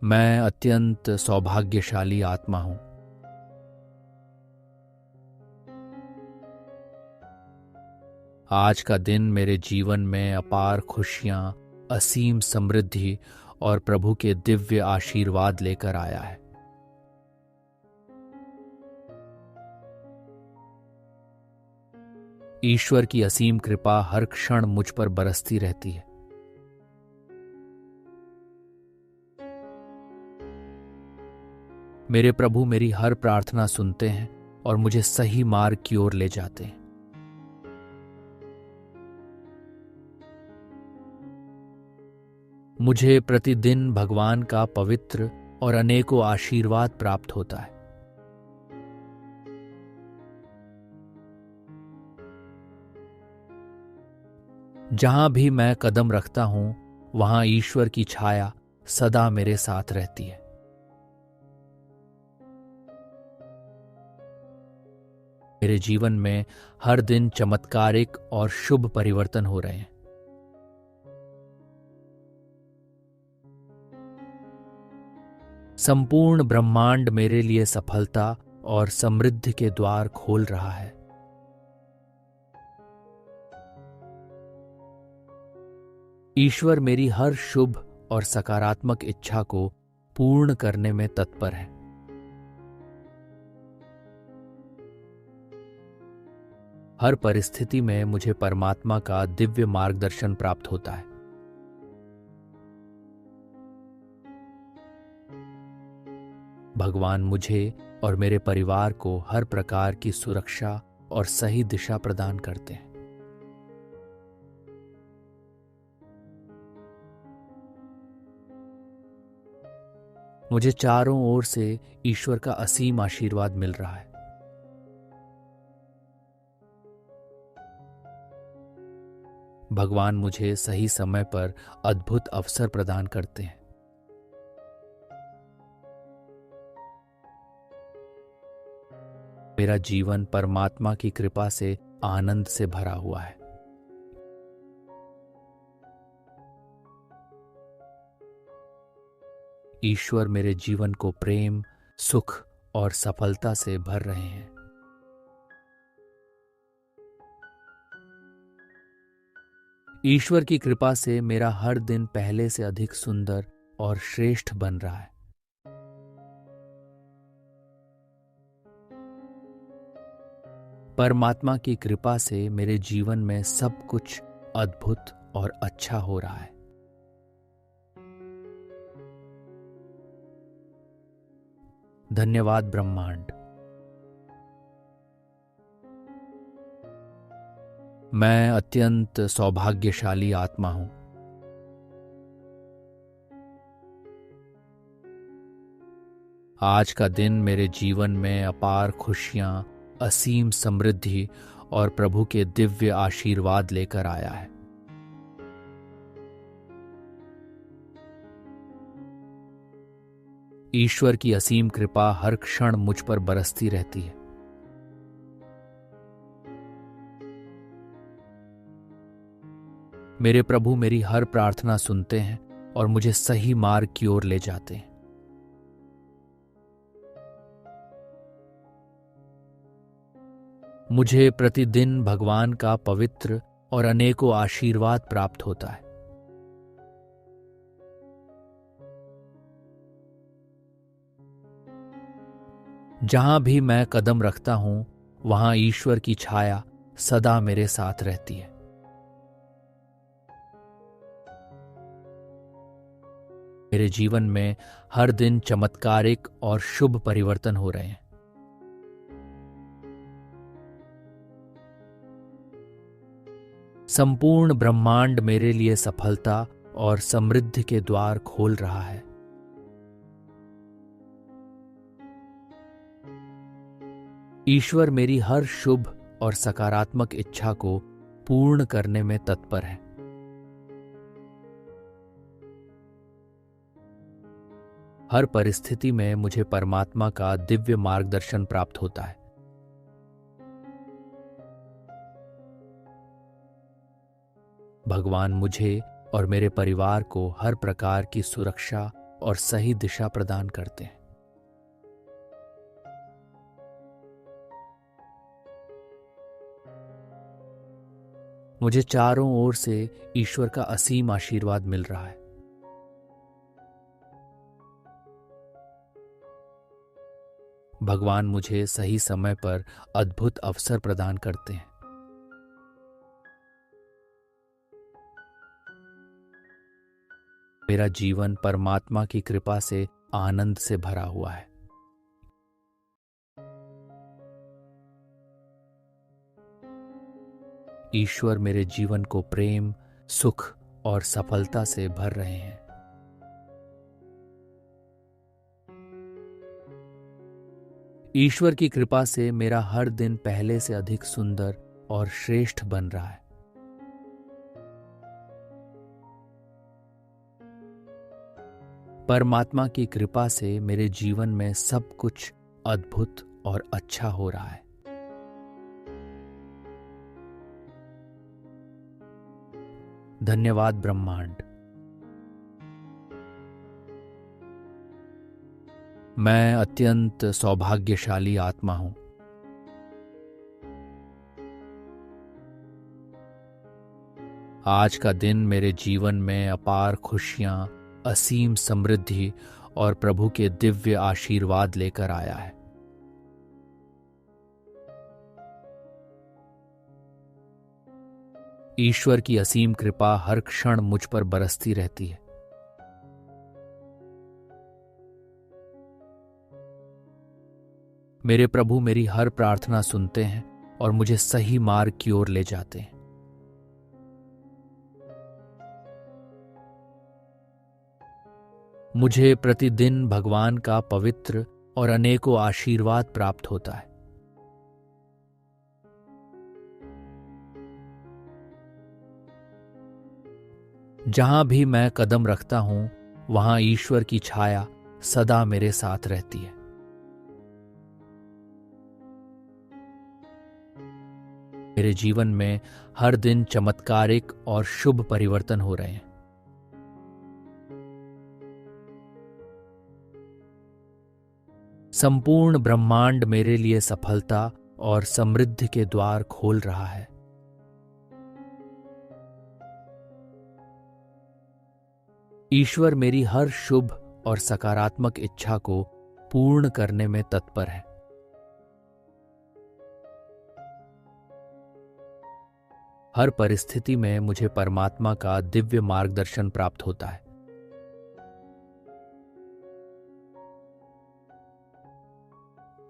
मैं अत्यंत सौभाग्यशाली आत्मा हूं। आज का दिन मेरे जीवन में अपार खुशियां, असीम समृद्धि और प्रभु के दिव्य आशीर्वाद लेकर आया है। ईश्वर की असीम कृपा हर क्षण मुझ पर बरसती रहती है। मेरे प्रभु मेरी हर प्रार्थना सुनते हैं और मुझे सही मार्ग की ओर ले जाते हैं। मुझे प्रतिदिन भगवान का पवित्र और अनेकों आशीर्वाद प्राप्त होता है। जहां भी मैं कदम रखता हूं, वहां ईश्वर की छाया सदा मेरे साथ रहती है। मेरे जीवन में हर दिन चमत्कारिक और शुभ परिवर्तन हो रहे हैं। संपूर्ण ब्रह्मांड मेरे लिए सफलता और समृद्धि के द्वार खोल रहा है। ईश्वर मेरी हर शुभ और सकारात्मक इच्छा को पूर्ण करने में तत्पर है। हर परिस्थिति में मुझे परमात्मा का दिव्य मार्गदर्शन प्राप्त होता है। भगवान मुझे और मेरे परिवार को हर प्रकार की सुरक्षा और सही दिशा प्रदान करते हैं। मुझे चारों ओर से ईश्वर का असीम आशीर्वाद मिल रहा है। भगवान मुझे सही समय पर अद्भुत अवसर प्रदान करते हैं। मेरा जीवन परमात्मा की कृपा से आनंद से भरा हुआ है। ईश्वर मेरे जीवन को प्रेम, सुख और सफलता से भर रहे हैं। ईश्वर की कृपा से मेरा हर दिन पहले से अधिक सुंदर और श्रेष्ठ बन रहा है। परमात्मा की कृपा से मेरे जीवन में सब कुछ अद्भुत और अच्छा हो रहा है। धन्यवाद ब्रह्मांड। मैं अत्यंत सौभाग्यशाली आत्मा हूं। आज का दिन मेरे जीवन में अपार खुशियां, असीम समृद्धि और प्रभु के दिव्य आशीर्वाद लेकर आया है। ईश्वर की असीम कृपा हर क्षण मुझ पर बरसती रहती है। मेरे प्रभु मेरी हर प्रार्थना सुनते हैं और मुझे सही मार्ग की ओर ले जाते हैं। मुझे प्रतिदिन भगवान का पवित्र और अनेकों आशीर्वाद प्राप्त होता है। जहां भी मैं कदम रखता हूं, वहां ईश्वर की छाया सदा मेरे साथ रहती है। मेरे जीवन में हर दिन चमत्कारिक और शुभ परिवर्तन हो रहे हैं। संपूर्ण ब्रह्मांड मेरे लिए सफलता और समृद्धि के द्वार खोल रहा है। ईश्वर मेरी हर शुभ और सकारात्मक इच्छा को पूर्ण करने में तत्पर है। हर परिस्थिति में मुझे परमात्मा का दिव्य मार्गदर्शन प्राप्त होता है। भगवान मुझे और मेरे परिवार को हर प्रकार की सुरक्षा और सही दिशा प्रदान करते हैं। मुझे चारों ओर से ईश्वर का असीम आशीर्वाद मिल रहा है। भगवान मुझे सही समय पर अद्भुत अवसर प्रदान करते हैं। मेरा जीवन परमात्मा की कृपा से आनंद से भरा हुआ है। ईश्वर मेरे जीवन को प्रेम, सुख और सफलता से भर रहे हैं। ईश्वर की कृपा से मेरा हर दिन पहले से अधिक सुंदर और श्रेष्ठ बन रहा है। परमात्मा की कृपा से मेरे जीवन में सब कुछ अद्भुत और अच्छा हो रहा है। धन्यवाद ब्रह्मांड। मैं अत्यंत सौभाग्यशाली आत्मा हूं। आज का दिन मेरे जीवन में अपार खुशियां, असीम समृद्धि और प्रभु के दिव्य आशीर्वाद लेकर आया है। ईश्वर की असीम कृपा हर क्षण मुझ पर बरसती रहती है। मेरे प्रभु मेरी हर प्रार्थना सुनते हैं और मुझे सही मार्ग की ओर ले जाते हैं। मुझे प्रतिदिन भगवान का पवित्र और अनेकों आशीर्वाद प्राप्त होता है। जहां भी मैं कदम रखता हूं, वहां ईश्वर की छाया सदा मेरे साथ रहती है। मेरे जीवन में हर दिन चमत्कारिक और शुभ परिवर्तन हो रहे हैं। संपूर्ण ब्रह्मांड मेरे लिए सफलता और समृद्धि के द्वार खोल रहा है। ईश्वर मेरी हर शुभ और सकारात्मक इच्छा को पूर्ण करने में तत्पर है। हर परिस्थिति में मुझे परमात्मा का दिव्य मार्गदर्शन प्राप्त होता है।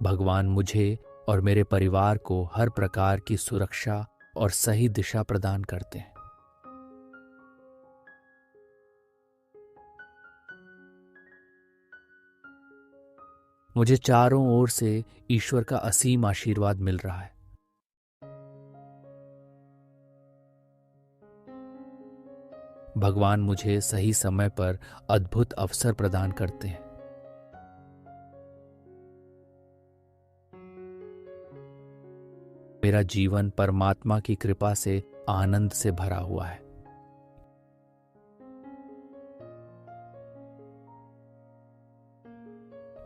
भगवान मुझे और मेरे परिवार को हर प्रकार की सुरक्षा और सही दिशा प्रदान करते हैं। मुझे चारों ओर से ईश्वर का असीम आशीर्वाद मिल रहा है। भगवान मुझे सही समय पर अद्भुत अवसर प्रदान करते हैं। मेरा जीवन परमात्मा की कृपा से आनंद से भरा हुआ है।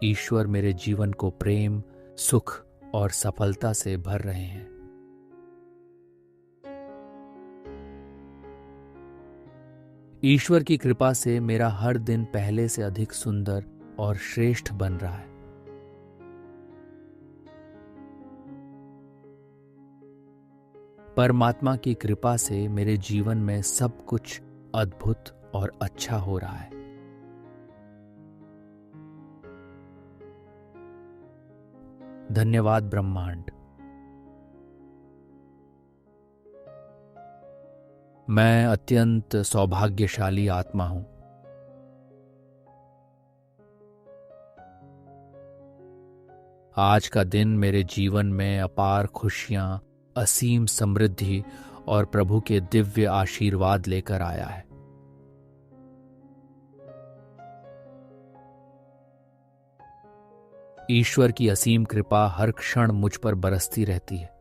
ईश्वर मेरे जीवन को प्रेम, सुख और सफलता से भर रहे हैं। ईश्वर की कृपा से मेरा हर दिन पहले से अधिक सुंदर और श्रेष्ठ बन रहा है। परमात्मा की कृपा से मेरे जीवन में सब कुछ अद्भुत और अच्छा हो रहा है। धन्यवाद ब्रह्मांड। मैं अत्यंत सौभाग्यशाली आत्मा हूं। आज का दिन मेरे जीवन में अपार खुशियां, असीम समृद्धि और प्रभु के दिव्य आशीर्वाद लेकर आया है। ईश्वर की असीम कृपा हर क्षण मुझ पर बरसती रहती है।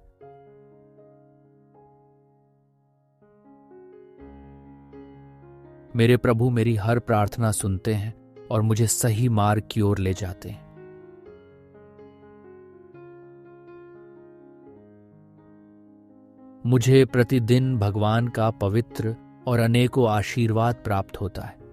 मेरे प्रभु मेरी हर प्रार्थना सुनते हैं और मुझे सही मार्ग की ओर ले जाते हैं। मुझे प्रतिदिन भगवान का पवित्र और अनेकों आशीर्वाद प्राप्त होता है।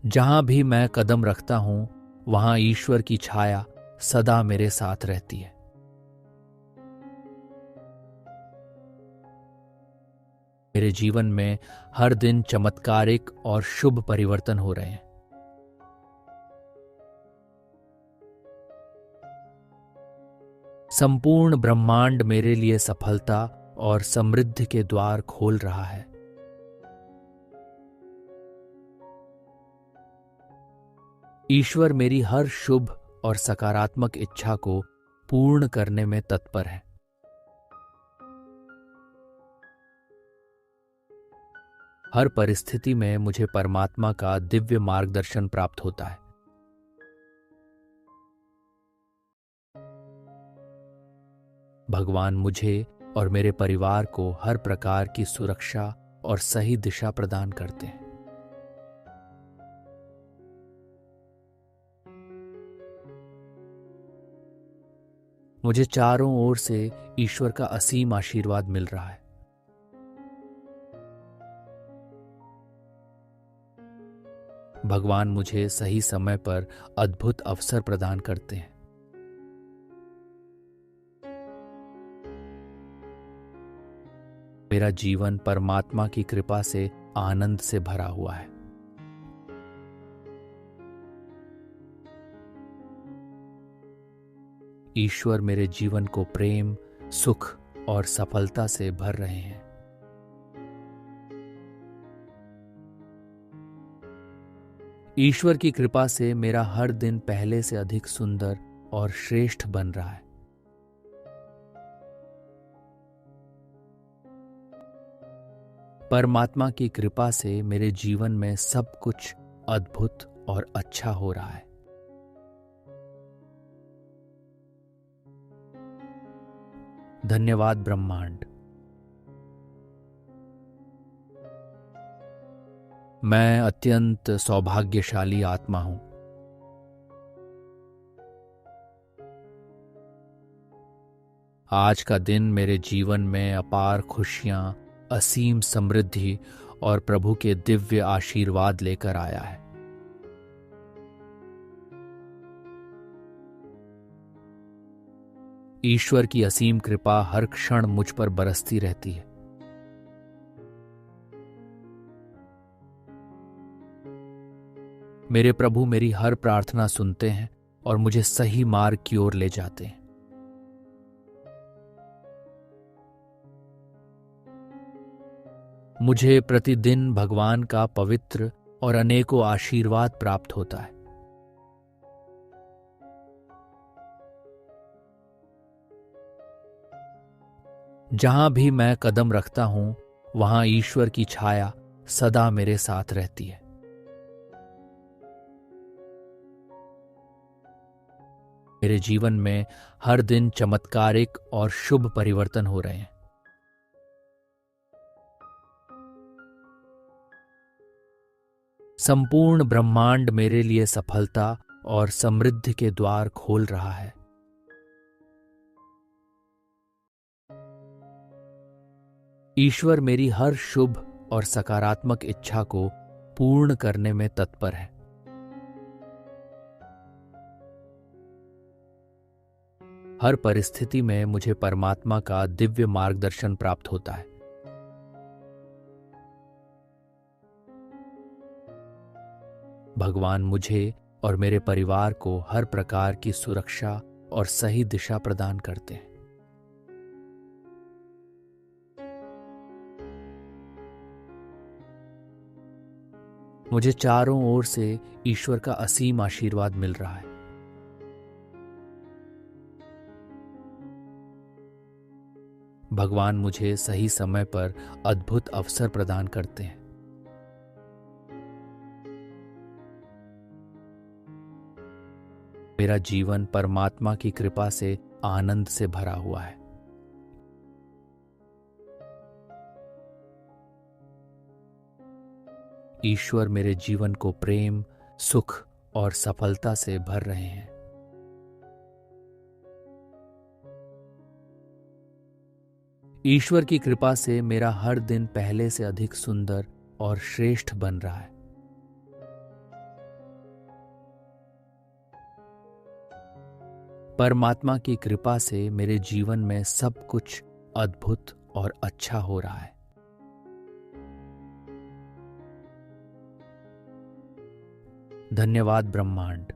जहां भी मैं कदम रखता हूं, वहां ईश्वर की छाया सदा मेरे साथ रहती है। मेरे जीवन में हर दिन चमत्कारिक और शुभ परिवर्तन हो रहे हैं। संपूर्ण ब्रह्मांड मेरे लिए सफलता और समृद्धि के द्वार खोल रहा है। ईश्वर मेरी हर शुभ और सकारात्मक इच्छा को पूर्ण करने में तत्पर है। हर परिस्थिति में मुझे परमात्मा का दिव्य मार्गदर्शन प्राप्त होता है। भगवान मुझे और मेरे परिवार को हर प्रकार की सुरक्षा और सही दिशा प्रदान करते हैं। मुझे चारों ओर से ईश्वर का असीम आशीर्वाद मिल रहा है। भगवान मुझे सही समय पर अद्भुत अवसर प्रदान करते हैं। मेरा जीवन परमात्मा की कृपा से आनंद से भरा हुआ है। ईश्वर मेरे जीवन को प्रेम, सुख और सफलता से भर रहे हैं। ईश्वर की कृपा से मेरा हर दिन पहले से अधिक सुंदर और श्रेष्ठ बन रहा है। परमात्मा की कृपा से मेरे जीवन में सब कुछ अद्भुत और अच्छा हो रहा है। धन्यवाद ब्रह्मांड। मैं अत्यंत सौभाग्यशाली आत्मा हूं। आज का दिन मेरे जीवन में अपार खुशियां, असीम समृद्धि और प्रभु के दिव्य आशीर्वाद लेकर आया है। ईश्वर की असीम कृपा हर क्षण मुझ पर बरसती रहती है। मेरे प्रभु मेरी हर प्रार्थना सुनते हैं और मुझे सही मार्ग की ओर ले जाते हैं। मुझे प्रतिदिन भगवान का पवित्र और अनेकों आशीर्वाद प्राप्त होता है। जहां भी मैं कदम रखता हूं, वहां ईश्वर की छाया सदा मेरे साथ रहती है। मेरे जीवन में हर दिन चमत्कारिक और शुभ परिवर्तन हो रहे हैं। संपूर्ण ब्रह्मांड मेरे लिए सफलता और समृद्धि के द्वार खोल रहा है। ईश्वर मेरी हर शुभ और सकारात्मक इच्छा को पूर्ण करने में तत्पर है। हर परिस्थिति में मुझे परमात्मा का दिव्य मार्गदर्शन प्राप्त होता है। भगवान मुझे और मेरे परिवार को हर प्रकार की सुरक्षा और सही दिशा प्रदान करते हैं। मुझे चारों ओर से ईश्वर का असीम आशीर्वाद मिल रहा है। भगवान मुझे सही समय पर अद्भुत अवसर प्रदान करते हैं। मेरा जीवन परमात्मा की कृपा से आनंद से भरा हुआ है। ईश्वर मेरे जीवन को प्रेम, सुख और सफलता से भर रहे हैं। ईश्वर की कृपा से मेरा हर दिन पहले से अधिक सुंदर और श्रेष्ठ बन रहा है। परमात्मा की कृपा से मेरे जीवन में सब कुछ अद्भुत और अच्छा हो रहा है। धन्यवाद ब्रह्मांड।